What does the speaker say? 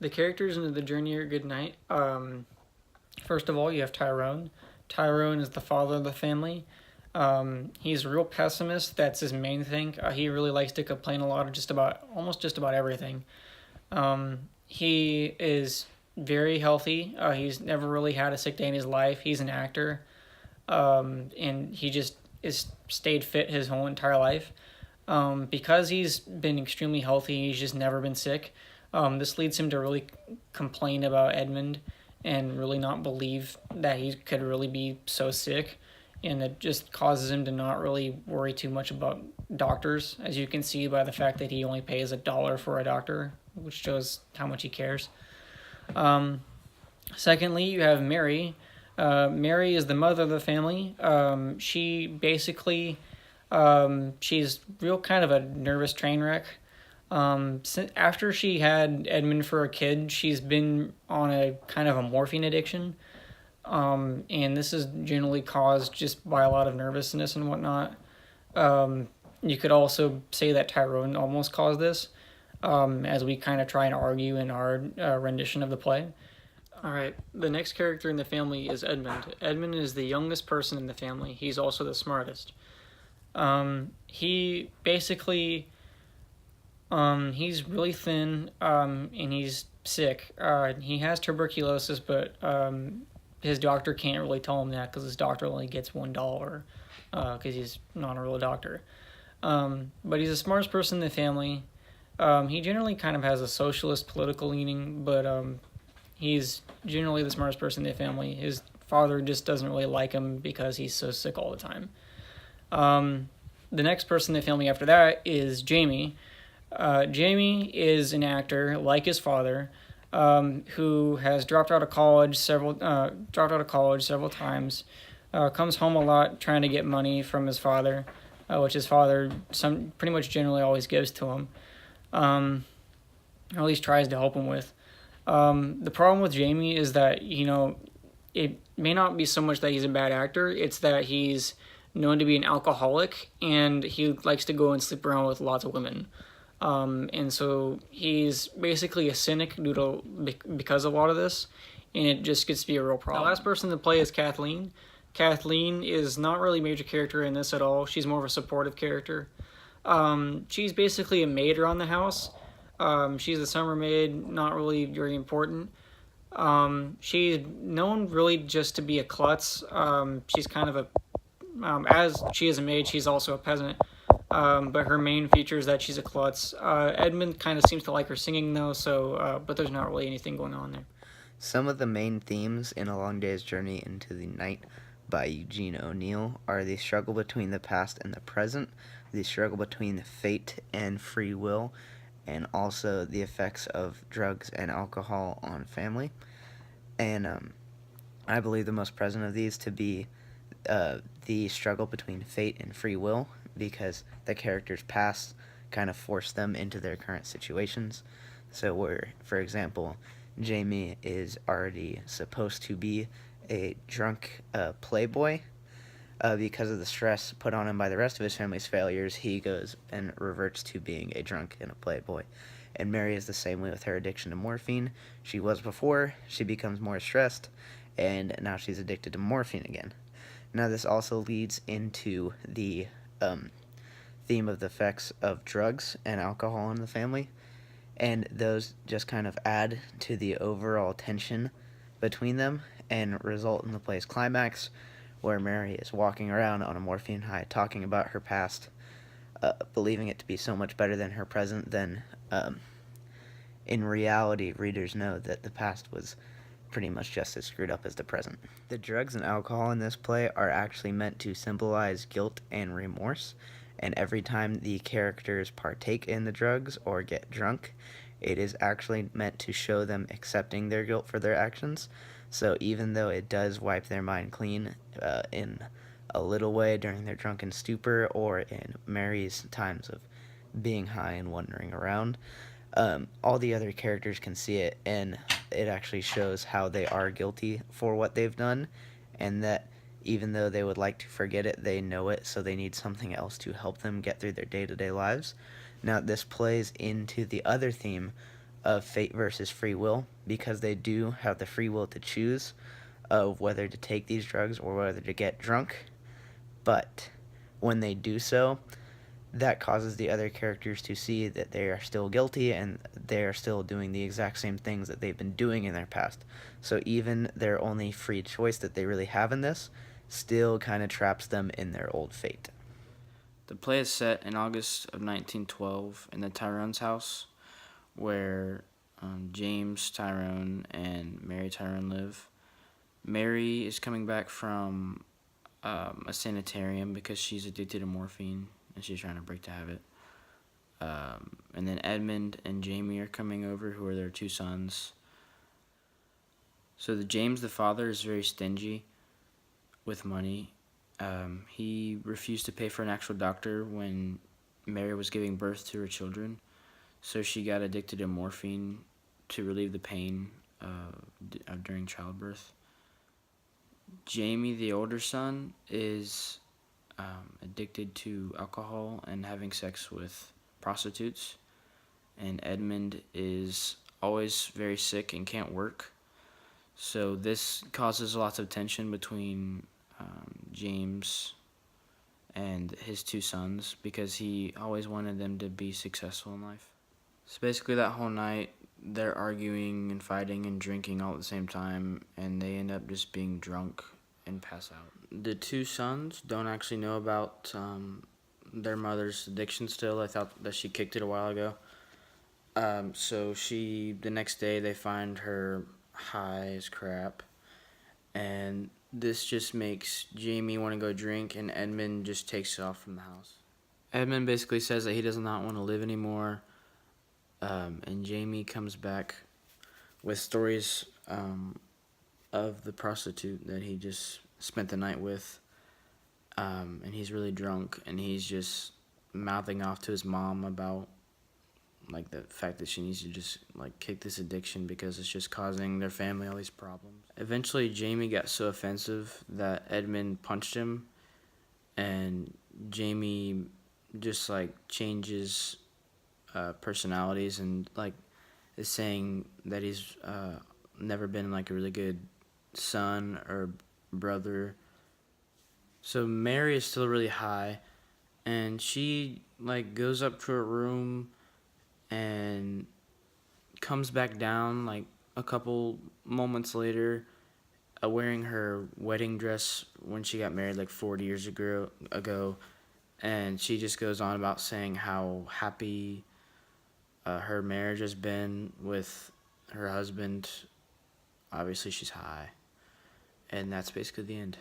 The characters in The Journey are good night. First of all, you have Tyrone. Tyrone is the father of the family. He's a real pessimist. That's his main thing. He really likes to complain a lot of almost just about everything. He is very healthy. He's never really had a sick day in his life. He's an actor, and he just is stayed fit his whole entire life. Because he's been extremely healthy, he's just never been sick. This leads him to really complain about Edmund and really not believe that he could really be so sick. And it just causes him to not really worry too much about doctors, as you can see by the fact that he only pays $1 for a doctor, which shows how much he cares. Secondly, you have Mary. Mary is the mother of the family. She basically, she's real kind of a nervous train wreck. After she had Edmund for a kid, she's been on a kind of a morphine addiction. And this is generally caused just by a lot of nervousness and whatnot. You could also say that Tyrone almost caused this, as we kind of try and argue in our rendition of the play. All right, the next character in the family is Edmund. Edmund is the youngest person in the family. He's also the smartest. He basically, he's really thin, and he's sick. He has tuberculosis, but his doctor can't really tell him that because his doctor only gets $1, because he's not a real doctor. But he's the smartest person in the family. He generally kind of has a socialist political leaning, but he's generally the smartest person in the family. His father just doesn't really like him because he's so sick all the time. The next person in the family after that is Jamie. Jamie is an actor like his father, who has dropped out of college several times. Comes home a lot trying to get money from his father, which his father pretty much generally always gives to him, or at least tries to help him with. The problem with Jamie is that, it may not be so much that he's a bad actor, it's that he's known to be an alcoholic, and he likes to go and sleep around with lots of women. And so he's basically a cynic because of a lot of this, and it just gets to be a real problem. The last person to play is Kathleen. Kathleen is not really a major character in this at all. She's more of a supportive character. She's basically a maid around the house. She's the summer maid, not really very important. She's known really just to be a klutz. She's kind of as she is a maid, she's also a peasant. But her main feature is that she's a klutz. Edmund kind of seems to like her singing though, but there's not really anything going on there. Some of the main themes in A Long Day's Journey into the Night by Eugene O'Neill are the struggle between the past and the present, the struggle between fate and free will, and also the effects of drugs and alcohol on family. And I believe the most present of these to be the struggle between fate and free will, because the characters' past kind of force them into their current situations. So where, for example, Jamie is already supposed to be a drunk playboy. Because of the stress put on him by the rest of his family's failures, he goes and reverts to being a drunk and a playboy. And Mary is the same way with her addiction to morphine. She was before, she becomes more stressed, and now she's addicted to morphine again. Now this also leads into the theme of the effects of drugs and alcohol in the family, and those just kind of add to the overall tension between them and result in the play's climax, where Mary is walking around on a morphine high talking about her past, believing it to be so much better than her present. Then in reality, readers know that the past was pretty much just as screwed up as the present. The drugs and alcohol in this play are actually meant to symbolize guilt and remorse, and every time the characters partake in the drugs or get drunk, it is actually meant to show them accepting their guilt for their actions. So even though it does wipe their mind clean in a little way during their drunken stupor or in Mary's times of being high and wandering around, all the other characters can see it, and it actually shows how they are guilty for what they've done, and that even though they would like to forget it, they know it, so they need something else to help them get through their day-to-day lives. Now, this plays into the other theme of fate versus free will, because they do have the free will to choose of whether to take these drugs or whether to get drunk. But when they do so, that causes the other characters to see that they are still guilty and they are still doing the exact same things that they've been doing in their past. So even their only free choice that they really have in this still kind of traps them in their old fate. The play is set in August of 1912 in the Tyrone's house, where James Tyrone and Mary Tyrone live. Mary is coming back from a sanitarium because she's addicted to morphine and she's trying to break the habit. And then Edmund and Jamie are coming over, who are their two sons. So James, the father, is very stingy with money. He refused to pay for an actual doctor when Mary was giving birth to her children, so she got addicted to morphine to relieve the pain during childbirth. Jamie, the older son, is addicted to alcohol and having sex with prostitutes, and Edmund is always very sick and can't work. So this causes lots of tension between James and his two sons because he always wanted them to be successful in life. So basically that whole night they're arguing and fighting and drinking all at the same time, and they end up just being drunk and pass out. The two sons don't actually know about their mother's addiction still. I thought that she kicked it a while ago. So the next day they find her high as crap, and this just makes Jamie want to go drink, and Edmund just takes off from the house. Edmund basically says that he does not want to live anymore, and Jamie comes back with stories of the prostitute that he just spent the night with, and he's really drunk, and he's just mouthing off to his mom about like the fact that she needs to just like kick this addiction because it's just causing their family all these problems. Eventually Jamie got so offensive that Edmund punched him, and Jamie just like changes personalities and like is saying that he's never been like a really good son or brother. So Mary is still really high, and she like goes up to her room and comes back down like a couple moments later, wearing her wedding dress when she got married like 40 years ago, and she just goes on about saying how happy her marriage has been with her husband. Obviously she's high, and that's basically the end.